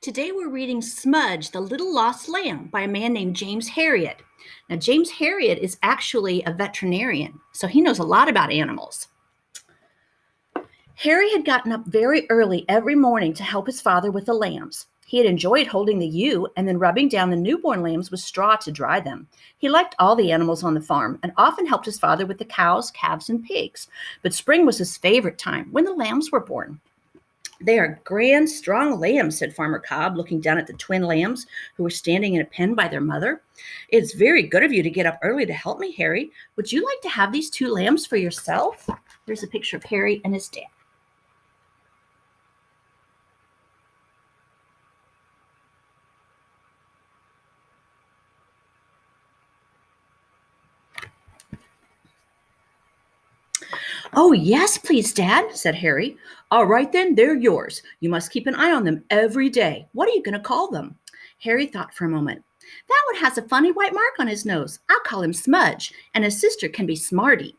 Today we're reading Smudge, the Little Lost Lamb by a man named James Herriot. Now, James Herriot is actually a veterinarian, so he knows a lot about animals. Harry had gotten up very early every morning to help his father with the lambs. He had enjoyed holding the ewe and then rubbing down the newborn lambs with straw to dry them. He liked all the animals on the farm and often helped his father with the cows, calves, and pigs. But spring was his favorite time, when the lambs were born. "They are grand, strong lambs," said Farmer Cobb, looking down at the twin lambs who were standing in a pen by their mother. "It's very good of you to get up early to help me, Harry. Would you like to have these two lambs for yourself?" Here's a picture of Harry and his dad. "Oh, yes, please, Dad," said Harry. "All right, then, they're yours. You must keep an eye on them every day. What are you going to call them?" Harry thought for a moment. "That one has a funny white mark on his nose. I'll call him Smudge, and his sister can be Smarty."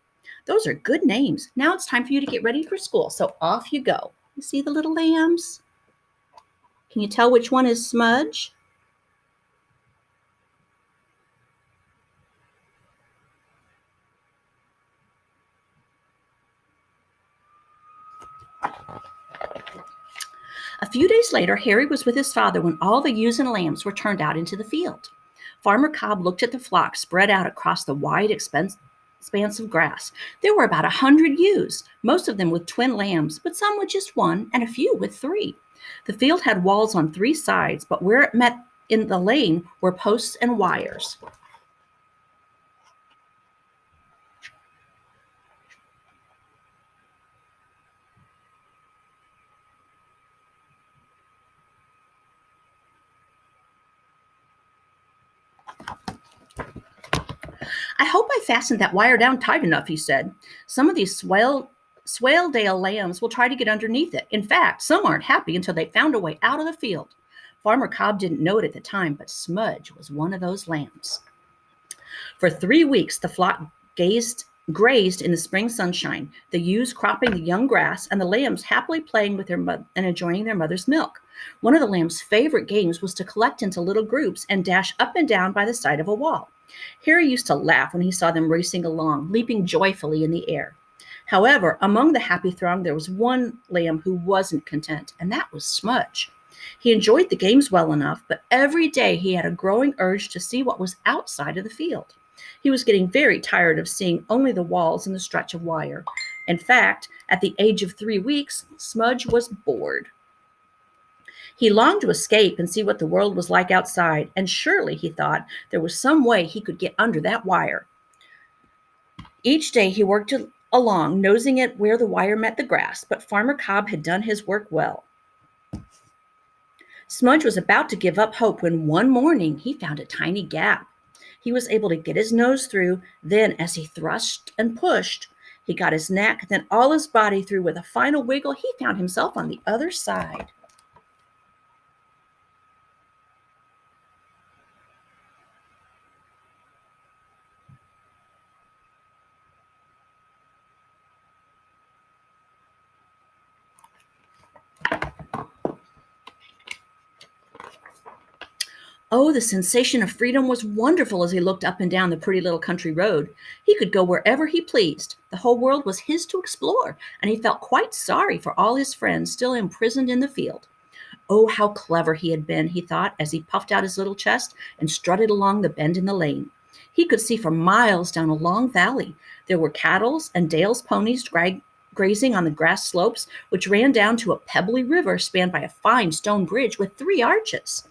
"Those are good names. Now it's time for you to get ready for school, so off you go." You see the little lambs? Can you tell which one is Smudge? A few days later, Harry was with his father when all the ewes and lambs were turned out into the field. Farmer Cobb looked at the flock spread out across the wide expanse of grass. There were about 100 ewes, most of them with twin lambs, but some with just one and a few with three. The field had walls on three sides, but where it met in the lane were posts and wires. "I hope I fastened that wire down tight enough," he said. "Some of these Swaledale lambs will try to get underneath it. In fact, some aren't happy until they found a way out of the field." Farmer Cobb didn't know it at the time, but Smudge was one of those lambs. For 3 weeks, the flock grazed in the spring sunshine, the ewes cropping the young grass and the lambs happily playing with and enjoying their mother's milk. One of the lambs' favorite games was to collect into little groups and dash up and down by the side of a wall. Harry used to laugh when he saw them racing along, leaping joyfully in the air. However, among the happy throng, there was one lamb who wasn't content, and that was Smudge. He enjoyed the games well enough, but every day he had a growing urge to see what was outside of the field. He was getting very tired of seeing only the walls and the stretch of wire. In fact, at the age of 3 weeks, Smudge was bored. He longed to escape and see what the world was like outside, and surely, he thought, there was some way he could get under that wire. Each day he worked along, nosing at where the wire met the grass, but Farmer Cobb had done his work well. Smudge was about to give up hope when one morning he found a tiny gap. He was able to get his nose through. Then, as he thrust and pushed, he got his neck, then all his body through. With a final wiggle, he found himself on the other side. Oh, the sensation of freedom was wonderful as he looked up and down the pretty little country road. He could go wherever he pleased. The whole world was his to explore, and he felt quite sorry for all his friends still imprisoned in the field. Oh, how clever he had been, he thought, as he puffed out his little chest and strutted along the bend in the lane. He could see for miles down a long valley. There were cattle and Dale's ponies grazing on the grass slopes, which ran down to a pebbly river spanned by a fine stone bridge with 3 arches.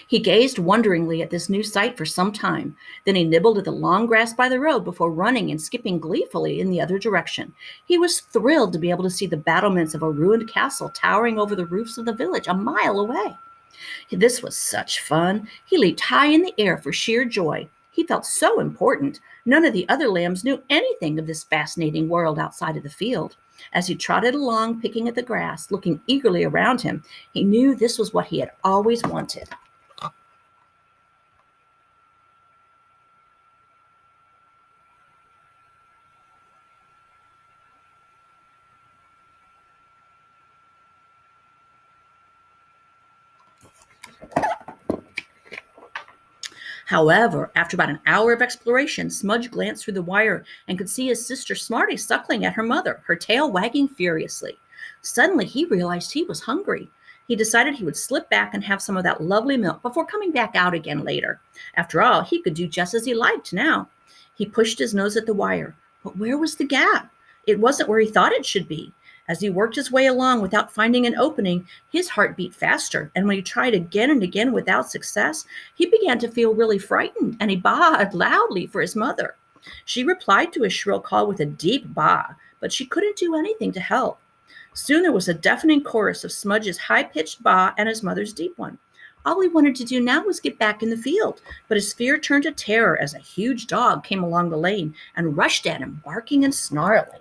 He gazed wonderingly at this new sight for some time. Then he nibbled at the long grass by the road before running and skipping gleefully in the other direction. He was thrilled to be able to see the battlements of a ruined castle towering over the roofs of the village a mile away. This was such fun. He leaped high in the air for sheer joy. He felt so important. None of the other lambs knew anything of this fascinating world outside of the field. As he trotted along, picking at the grass, looking eagerly around him, he knew this was what he had always wanted. However, after about an hour of exploration, Smudge glanced through the wire and could see his sister Smarty suckling at her mother, her tail wagging furiously. Suddenly, he realized he was hungry. He decided he would slip back and have some of that lovely milk before coming back out again later. After all, he could do just as he liked now. He pushed his nose at the wire. But where was the gap? It wasn't where he thought it should be. As he worked his way along without finding an opening, his heart beat faster, and when he tried again and again without success, he began to feel really frightened, and he baaed loudly for his mother. She replied to his shrill call with a deep baa, but she couldn't do anything to help. Soon there was a deafening chorus of Smudge's high-pitched baa and his mother's deep one. All he wanted to do now was get back in the field, but his fear turned to terror as a huge dog came along the lane and rushed at him, barking and snarling.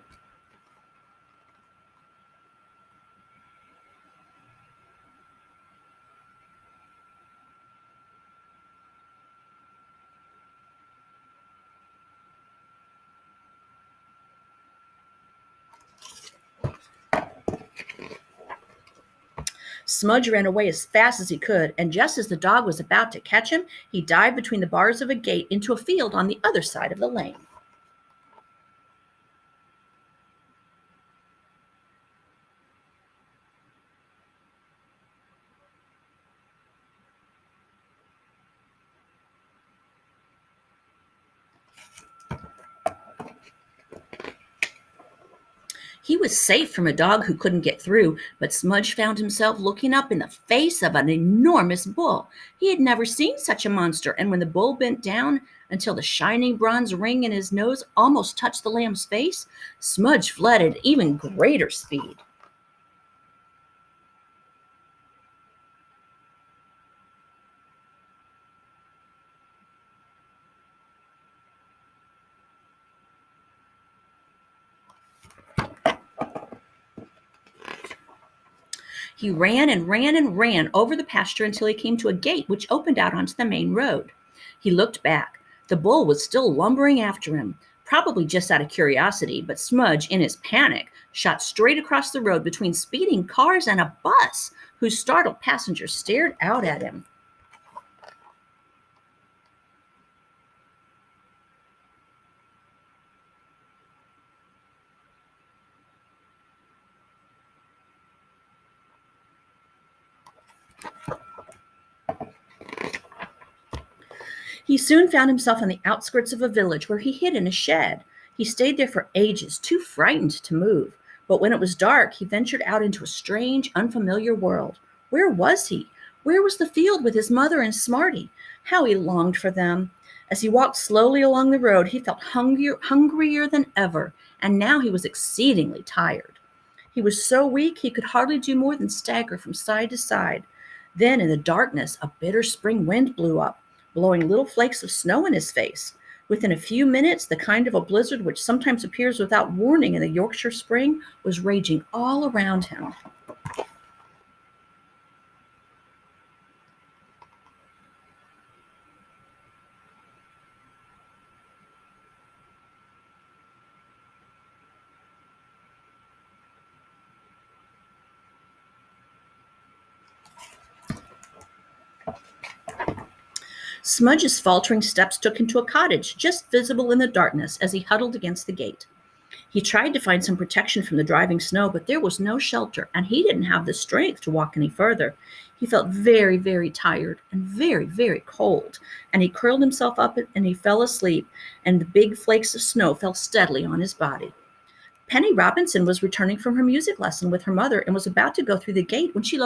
Smudge ran away as fast as he could, and just as the dog was about to catch him, he dived between the bars of a gate into a field on the other side of the lane. He was safe from a dog who couldn't get through, but Smudge found himself looking up in the face of an enormous bull. He had never seen such a monster, and when the bull bent down until the shining bronze ring in his nose almost touched the lamb's face, Smudge fled at even greater speed. He ran and ran and ran over the pasture until he came to a gate which opened out onto the main road. He looked back. The bull was still lumbering after him, probably just out of curiosity, but Smudge, in his panic, shot straight across the road between speeding cars and a bus, whose startled passengers stared out at him. He soon found himself on the outskirts of a village where he hid in a shed. He stayed there for ages, too frightened to move. But when it was dark, he ventured out into a strange, unfamiliar world. Where was he? Where was the field with his mother and Smarty? How he longed for them. As he walked slowly along the road, he felt hungrier than ever, and now he was exceedingly tired. He was so weak he could hardly do more than stagger from side to side. Then, in the darkness, a bitter spring wind blew up, blowing little flakes of snow in his face. Within a few minutes, the kind of a blizzard which sometimes appears without warning in the Yorkshire spring was raging all around him. Smudge's faltering steps took him to a cottage just visible in the darkness as he huddled against the gate. He tried to find some protection from the driving snow, but there was no shelter, and he didn't have the strength to walk any further. He felt very, very tired and very, very cold, and he curled himself up and he fell asleep, and the big flakes of snow fell steadily on his body. Penny Robinson was returning from her music lesson with her mother and was about to go through the gate when she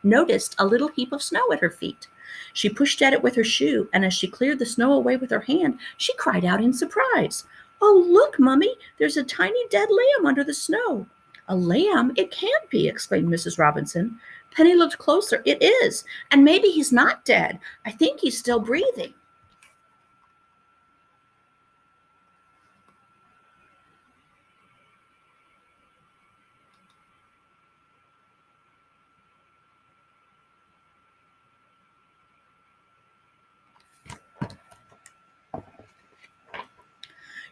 noticed a little heap of snow at her feet. She pushed at it with her shoe, and as she cleared the snow away with her hand, she cried out in surprise, "Oh, look, Mummy, there's a tiny dead lamb under the snow." "A lamb? It can't be," exclaimed Mrs. Robinson. Penny looked closer. "It is, and maybe he's not dead. I think he's still breathing."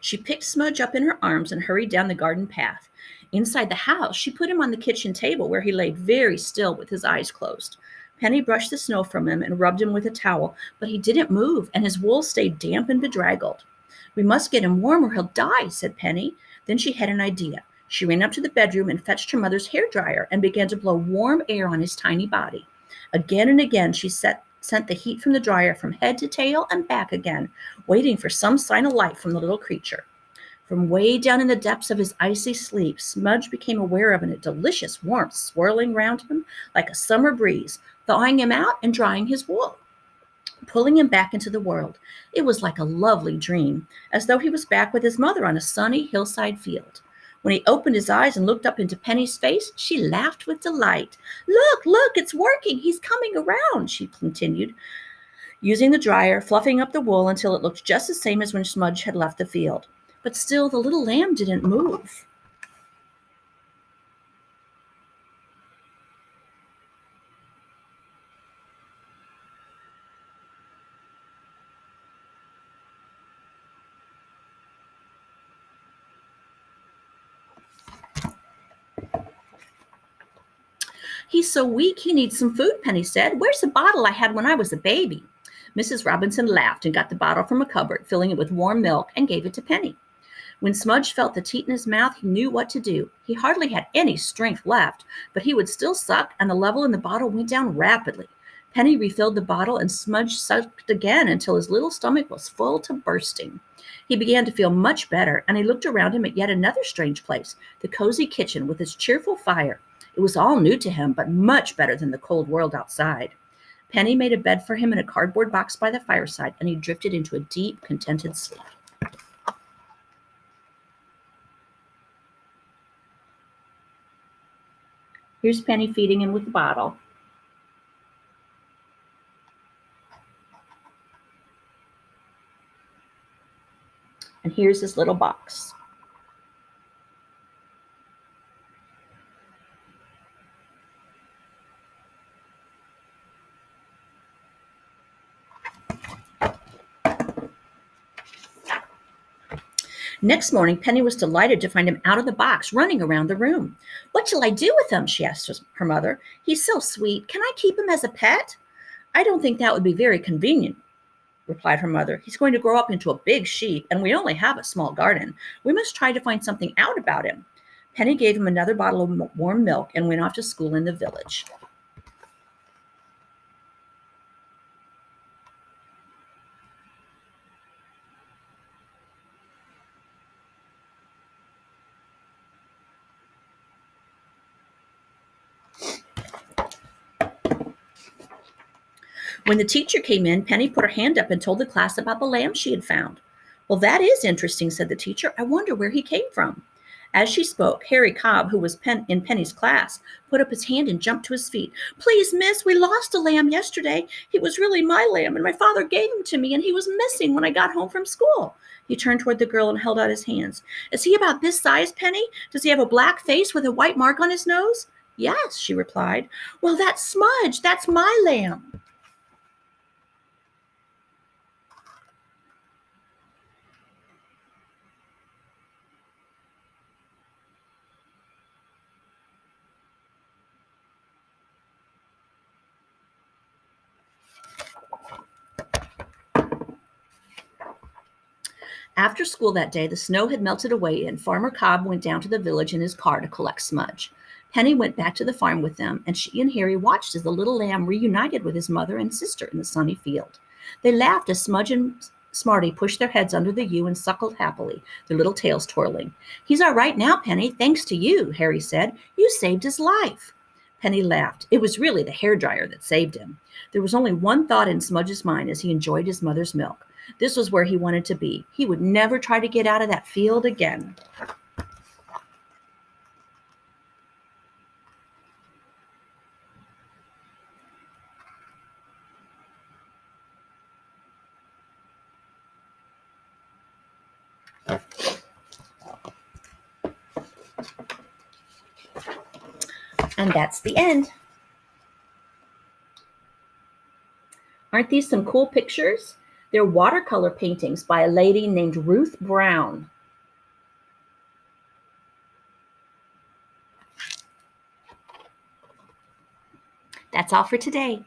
She picked Smudge up in her arms and hurried down the garden path. Inside the house, she put him on the kitchen table where he lay very still with his eyes closed. Penny brushed the snow from him and rubbed him with a towel, but he didn't move, and his wool stayed damp and bedraggled. We must get him warm or he'll die, said Penny. Then she had an idea. She ran up to the bedroom and fetched her mother's hairdryer and began to blow warm air on his tiny body. Again and again she sent the heat from the dryer from head to tail and back again, waiting for some sign of life from the little creature. From way down in the depths of his icy sleep, Smudge became aware of a delicious warmth swirling round him like a summer breeze, thawing him out and drying his wool, pulling him back into the world. It was like a lovely dream, as though he was back with his mother on a sunny hillside field. When he opened his eyes and looked up into Penny's face, she laughed with delight. Look, look, it's working. He's coming around, she continued, using the dryer, fluffing up the wool until it looked just the same as when Smudge had left the field. But still, the little lamb didn't move. He's so weak, he needs some food, Penny said. Where's the bottle I had when I was a baby? Mrs. Robinson laughed and got the bottle from a cupboard, filling it with warm milk, and gave it to Penny. When Smudge felt the teat in his mouth, he knew what to do. He hardly had any strength left, but he would still suck, and the level in the bottle went down rapidly. Penny refilled the bottle, and Smudge sucked again until his little stomach was full to bursting. He began to feel much better, and he looked around him at yet another strange place, the cozy kitchen with its cheerful fire. It was all new to him, but much better than the cold world outside. Penny made a bed for him in a cardboard box by the fireside, and he drifted into a deep, contented sleep. Here's Penny feeding him with the bottle. And here's his little box. Next morning, Penny was delighted to find him out of the box, running around the room. What shall I do with him? She asked her mother. He's so sweet. Can I keep him as a pet? I don't think that would be very convenient, replied her mother. He's going to grow up into a big sheep, and we only have a small garden. We must try to find something out about him. Penny gave him another bottle of warm milk and went off to school in the village. When the teacher came in, Penny put her hand up and told the class about the lamb she had found. Well, that is interesting, said the teacher. I wonder where he came from. As she spoke, Harry Cobb, who was in Penny's class, put up his hand and jumped to his feet. Please, miss, we lost a lamb yesterday. He was really my lamb, and my father gave him to me, and he was missing when I got home from school. He turned toward the girl and held out his hands. Is he about this size, Penny? Does he have a black face with a white mark on his nose? Yes, she replied. Well, that's Smudge. That's my lamb. After school that day, the snow had melted away, and Farmer Cobb went down to the village in his car to collect Smudge. Penny went back to the farm with them, and she and Harry watched as the little lamb reunited with his mother and sister in the sunny field. They laughed as Smudge and Smarty pushed their heads under the ewe and suckled happily, their little tails twirling. He's all right now, Penny, thanks to you, Harry said. You saved his life. Penny laughed. It was really the hairdryer that saved him. There was only one thought in Smudge's mind as he enjoyed his mother's milk. This was where he wanted to be. He would never try to get out of that field again. And that's the end. Aren't these some cool pictures? They're watercolor paintings by a lady named Ruth Brown. That's That's all for today.